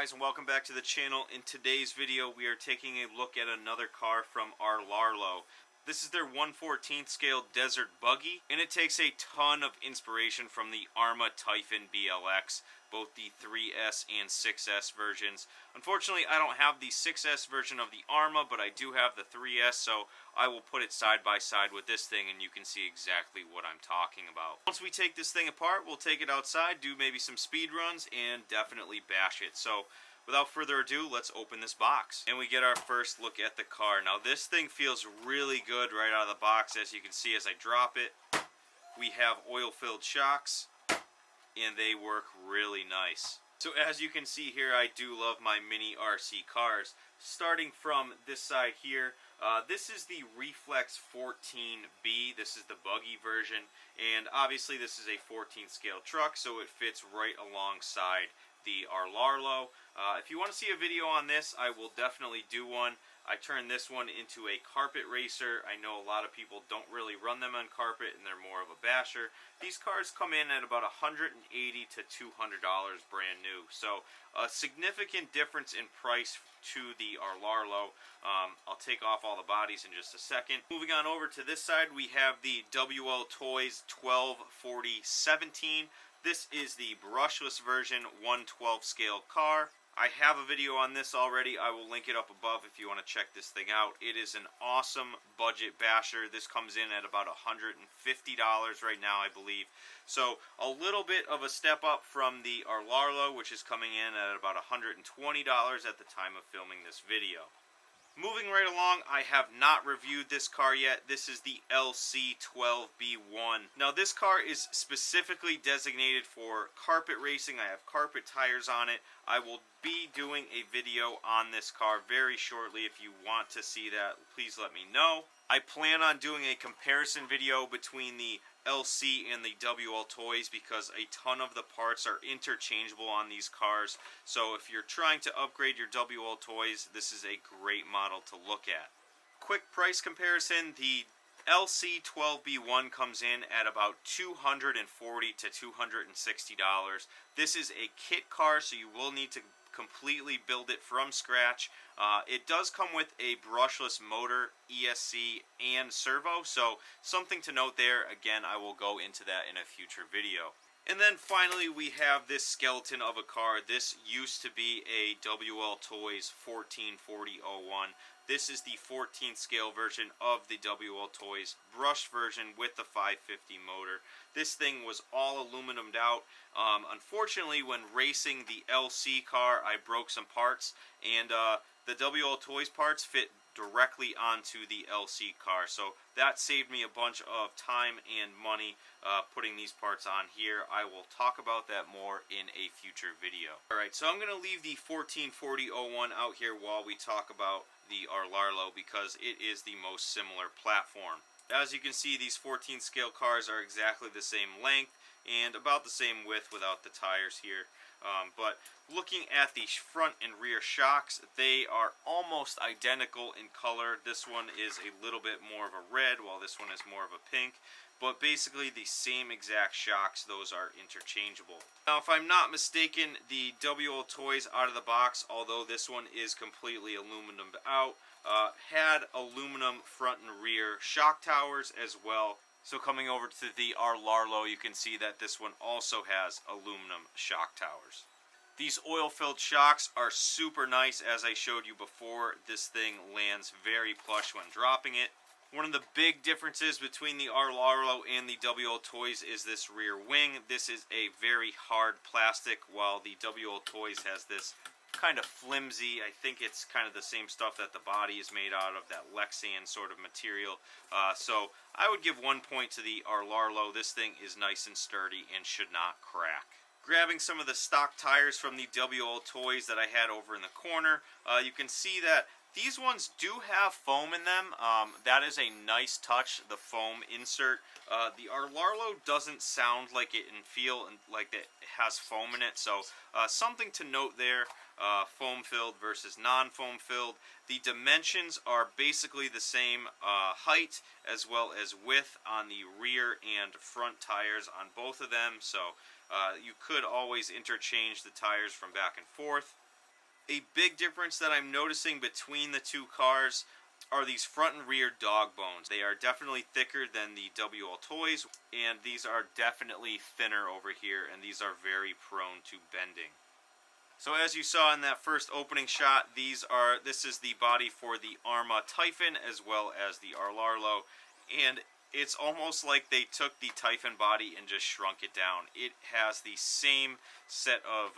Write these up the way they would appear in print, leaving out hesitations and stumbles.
guys, and welcome back to the channel. In today's video we are taking a look at another car from RLAARLO. This is their 1/14 scale Desert Buggy, and it takes a ton of inspiration from the ARRMA Typhon BLX, both the 3S and 6S versions. Unfortunately, I don't have the 6S version of the ARRMA, but I do have the 3S, so I will put it side by side with this thing and you can see exactly what I'm talking about. Once we take this thing apart, we'll take it outside, do maybe some speed runs, and definitely bash it. So without further ado, let's open this box. And we get our first look at the car. Now this thing feels really good right out of the box. As you can see as I drop it, we have oil-filled shocks, and they work really nice. So as you can see here, I do love my mini RC cars. Starting from this side here, this is the Reflex 14B. This is the buggy version, and obviously this is a 14 scale truck, so it fits right alongside the RLAARLO. If you want to see a video on this, I will definitely do one. I turned this one into a carpet racer. I know a lot of people don't really run them on carpet and they're more of a basher. These cars come in at about $180 to $200 brand new. So a significant difference in price to the RLAARLO. I'll take off all the bodies in just a second. Moving on over to this side, we have the WLToys 124017. This is the brushless version 1/12 scale car. I have a video on this already. I will link it up above if you want to check this thing out. It is an awesome budget basher. This comes in at about $150 right now, I believe. So a little bit of a step up from the RLAARLO, which is coming in at about $120 at the time of filming this video. Moving right along, I have not reviewed this car yet. This is the LC12B1. Now this car is specifically designated for carpet racing. I have carpet tires on it. I will be doing a video on this car very shortly. If you want to see that, please let me know. I plan on doing a comparison video between the LC and the WLToys because a ton of the parts are interchangeable on these cars. So if you're trying to upgrade your WLToys, this is a great model to look at. Quick price comparison, the LC12B1 comes in at about $240 to $260. This is a kit car, so you will need to completely build it from scratch. It does come with a brushless motor, ESC, and servo, so something to note there. Again, I will go into that in a future video. And then finally we have this skeleton of a car. This used to be a WLToys 144001. This is the 14 scale version of the WLToys brushed version with the 550 motor. This thing was all aluminummed out. Unfortunately, when racing the LC car, I broke some parts, and the WLToys parts fit directly onto the LC car, so that saved me a bunch of time and money putting these parts on here. I will talk about that more in a future video. Alright, so I'm going to leave the 144001 out here while we talk about the RLAARLO because it is the most similar platform. As you can see, these 14 scale cars are exactly the same length and about the same width without the tires here. But looking at the front and rear shocks, they are almost identical in color. This one is a little bit more of a red, while this one is more of a pink. But basically the same exact shocks, those are interchangeable. Now if I'm not mistaken, the WLToys out of the box, although this one is completely aluminum out, had aluminum front and rear shock towers as well. So coming over to the RLAARLO, you can see that this one also has aluminum shock towers. These oil-filled shocks are super nice. As I showed you before, this thing lands very plush when dropping it. One of the big differences between the RLAARLO and the WLToys is this rear wing. This is a very hard plastic, while the WLToys has this kind of flimsy, I think it's kind of the same stuff that the body is made out of, that Lexan sort of material. So I would give 1 point to the RLAARLO. This thing is nice and sturdy and should not crack. Grabbing some of the stock tires from the WLToys that I had over in the corner, you can see that these ones do have foam in them. That is a nice touch, the foam insert. The RLAARLO doesn't sound like it and feel like it has foam in it, so something to note there, foam filled versus non-foam filled. The dimensions are basically the same height as well as width on the rear and front tires on both of them, so you could always interchange the tires from back and forth. A big difference that I'm noticing between the two cars are these front and rear dog bones. They are definitely thicker than the WLToys, and these are definitely thinner over here, and these are very prone to bending. So as you saw in that first opening shot, this is the body for the ARRMA Typhon as well as the RLAARLO, and it's almost like they took the Typhon body and just shrunk it down. It has the same set of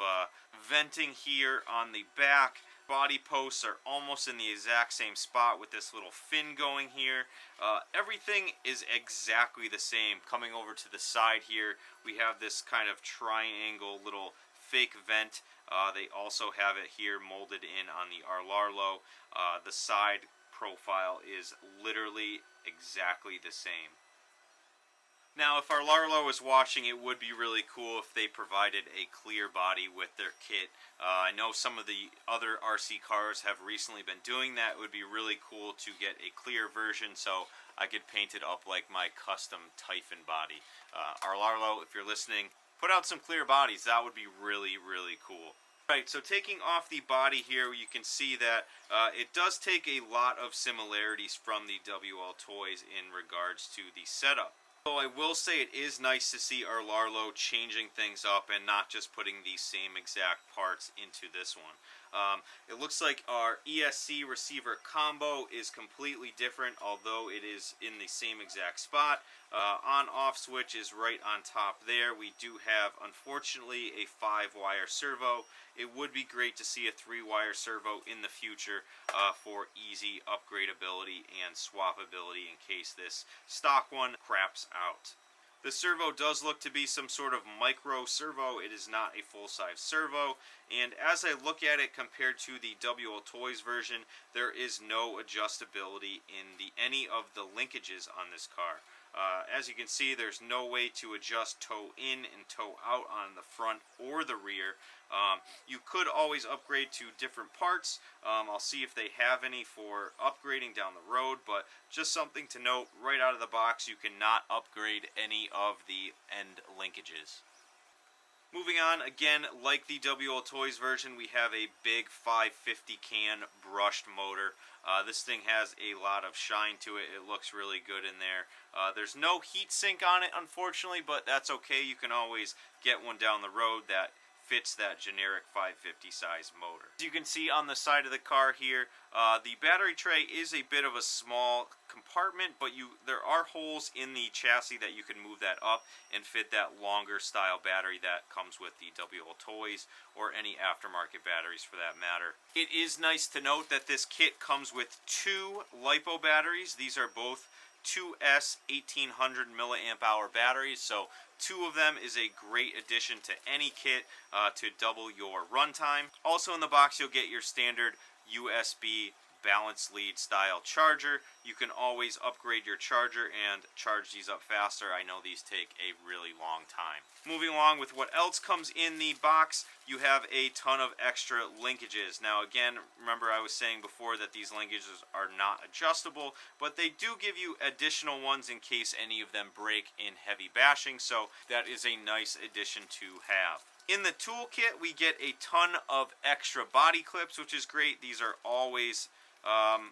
venting here on the back. Body posts are almost in the exact same spot with this little fin going here. Everything is exactly the same. Coming over to the side here, we have this kind of triangle little fake vent. They also have it here molded in on the RLAARLO. The side profile is literally exactly the same. Now, if our RLAARLO was watching, it would be really cool if they provided a clear body with their kit. I know some of the other RC cars have recently been doing that. It would be really cool to get a clear version so I could paint it up like my custom Typhon body. RLAARLO, if you're listening, put out some clear bodies. That would be really, really cool. Right, so taking off the body here, you can see that it does take a lot of similarities from the WLToys in regards to the setup. So I will say it is nice to see our RLAARLO changing things up and not just putting the same exact parts into this one. It looks like our ESC receiver combo is completely different, although it is in the same exact spot. On-off switch is right on top there. We do have, unfortunately, a 5-wire servo. It would be great to see a 3-wire servo in the future for easy upgradability and swappability in case this stock one craps out. The servo does look to be some sort of micro servo. It is not a full-size servo, and as I look at it compared to the WLToys version, there is no adjustability in any of the linkages on this car. As you can see, there's no way to adjust toe in and toe out on the front or the rear. You could always upgrade to different parts. I'll see if they have any for upgrading down the road, but just something to note, right out of the box, you cannot upgrade any of the end linkages. Moving on, again, like the WLToys version, we have a big 550 can brushed motor. This thing has a lot of shine to it. It looks really good in there. There's no heat sink on it, unfortunately, but that's okay. You can always get one down the road that fits that generic 550 size motor. As you can see on the side of the car here, the battery tray is a bit of a small compartment, but there are holes in the chassis that you can move that up and fit that longer style battery that comes with the WLToys or any aftermarket batteries for that matter. It is nice to note that this kit comes with 2 Lipo batteries. These are both 2S 1800 milliamp hour batteries, so 2 of them is a great addition to any kit to double your runtime. Also in the box you'll get your standard USB balance lead style charger. You can always upgrade your charger and charge these up faster. I know these take a really long time. Moving along with what else comes in the box, you have a ton of extra linkages. Now again, remember I was saying before that these linkages are not adjustable, but they do give you additional ones in case any of them break in heavy bashing, so that is a nice addition to have. In the toolkit, we get a ton of extra body clips, which is great. These are always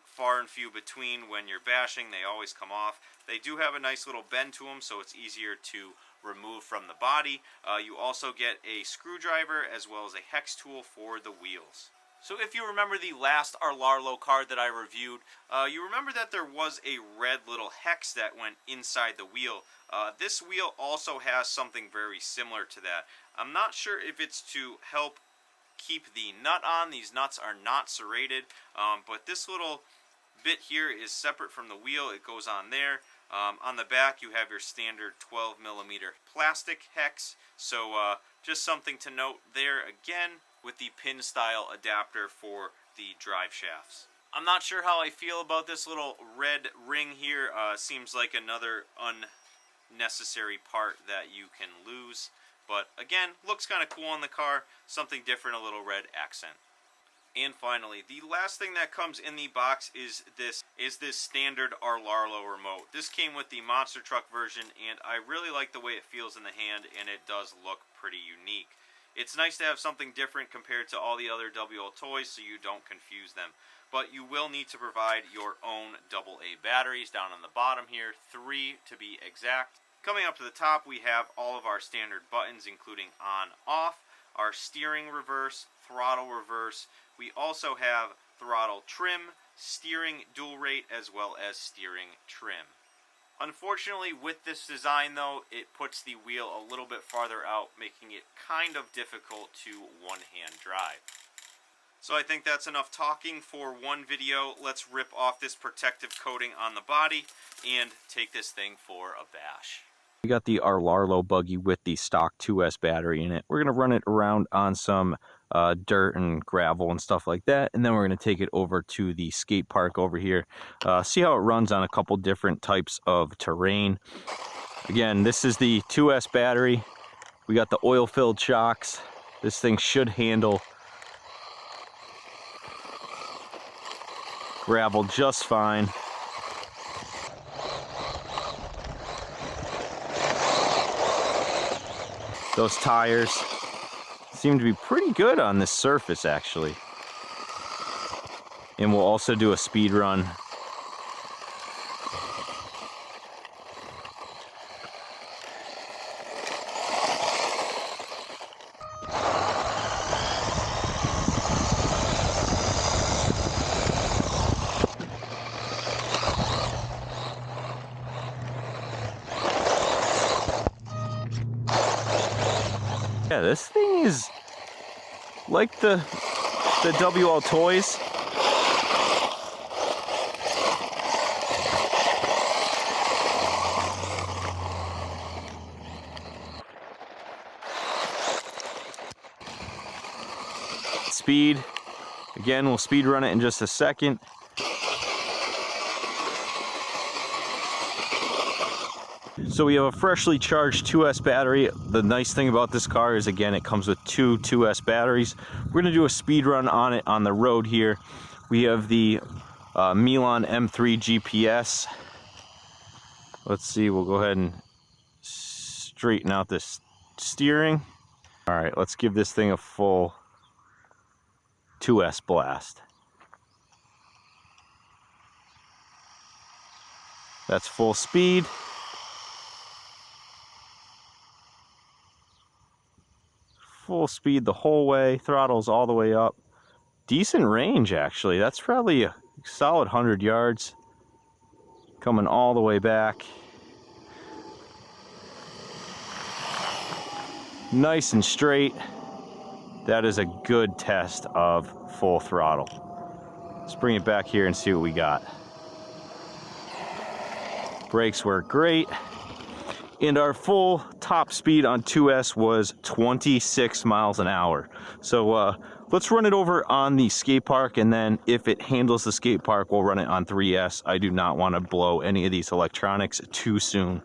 far and few between when you're bashing. They always come off. They do have a nice little bend to them, so it's easier to remove from the body. You also get a screwdriver as well as a hex tool for the wheels. So if you remember the last RLAARLO card that I reviewed, you remember that there was a red little hex that went inside the wheel. This wheel also has something very similar to that. I'm not sure if it's to help keep the nut on. These nuts are not serrated, but this little bit here is separate from the wheel. It goes on there. On the back you have your standard 12mm plastic hex, so just something to note there again with the pin style adapter for the drive shafts. I'm not sure how I feel about this little red ring here. Seems like another unnecessary part that you can lose. But again, looks kind of cool on the car, something different, a little red accent. And finally, the last thing that comes in the box is this standard RLAARLO remote. This came with the monster truck version, and I really like the way it feels in the hand, and it does look pretty unique. It's nice to have something different compared to all the other WLToys so you don't confuse them. But you will need to provide your own AA batteries down on the bottom here, 3 to be exact. Coming up to the top, we have all of our standard buttons, including on, off, our steering reverse, throttle reverse. We also have throttle trim, steering dual rate, as well as steering trim. Unfortunately, with this design though, it puts the wheel a little bit farther out, making it kind of difficult to one-hand drive. So I think that's enough talking for one video. Let's rip off this protective coating on the body and take this thing for a bash. We got the RLAARLO buggy with the stock 2S battery in it. We're going to run it around on some dirt and gravel and stuff like that, and then we're going to take it over to the skate park over here, see how it runs on a couple different types of terrain. Again, this is the 2S battery. We got the oil-filled shocks. This thing should handle gravel just fine. Those tires seem to be pretty good on this surface, actually. And we'll also do a speed run. Yeah, this thing is like the WLToys. Speed. Again, we'll speed run it in just a second. So we have a freshly charged 2S battery. The nice thing about this car is, again, it comes with two 2S batteries. We're going to do a speed run on it on the road here. We have the Milan M3 GPS. Let's see, we'll go ahead and straighten out this steering. All right, let's give this thing a full 2S blast. That's full speed. Full speed the whole way, throttles all the way up. Decent range, actually. That's probably a solid 100 yards. Coming all the way back. Nice and straight. That is a good test of full throttle. Let's bring it back here and see what we got. Brakes work great. And our full top speed on 2S was 26 miles an hour. So let's run it over on the skate park, and then if it handles the skate park, we'll run it on 3S. I do not want to blow any of these electronics too soon.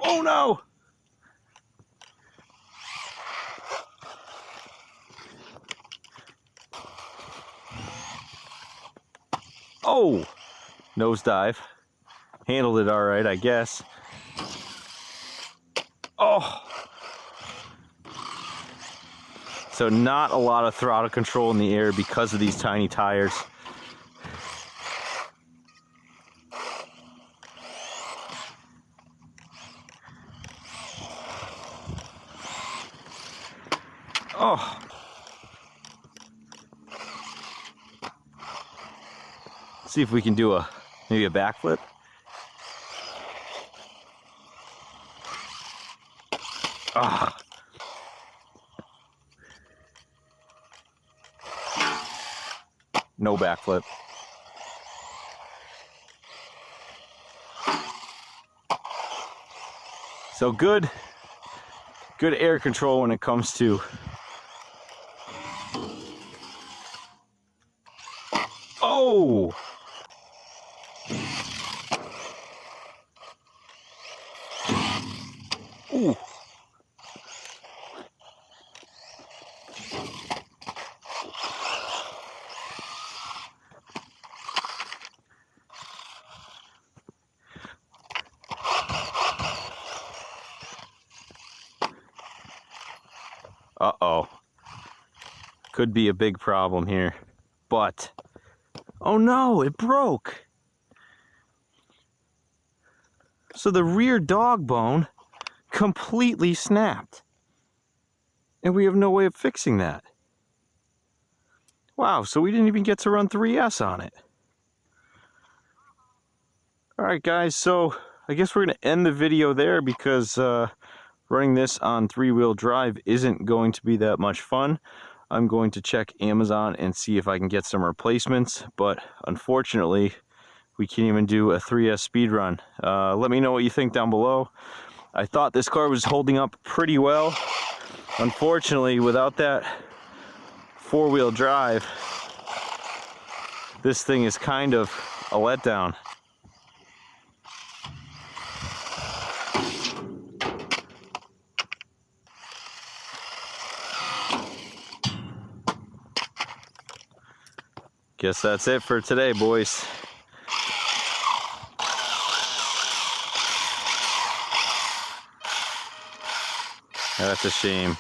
Oh no! Oh! Nosedive. Handled it all right, I guess. Oh! So not a lot of throttle control in the air because of these tiny tires. Oh! See if we can do maybe a backflip. Ah. No backflip. So good air control when it comes to oh. Ooh. Uh-oh. Could be a big problem here. But, oh no, it broke. So the rear dog bone completely snapped. And we have no way of fixing that. Wow, so we didn't even get to run 3S on it. Alright guys, so I guess we're going to end the video there because running this on 3-wheel drive isn't going to be that much fun. I'm going to check Amazon and see if I can get some replacements, but unfortunately we can't even do a 3S speed run. Let me know what you think down below. I thought this car was holding up pretty well. Unfortunately, without that 4-wheel drive, this thing is kind of a letdown. Guess that's it for today, boys. That's a shame.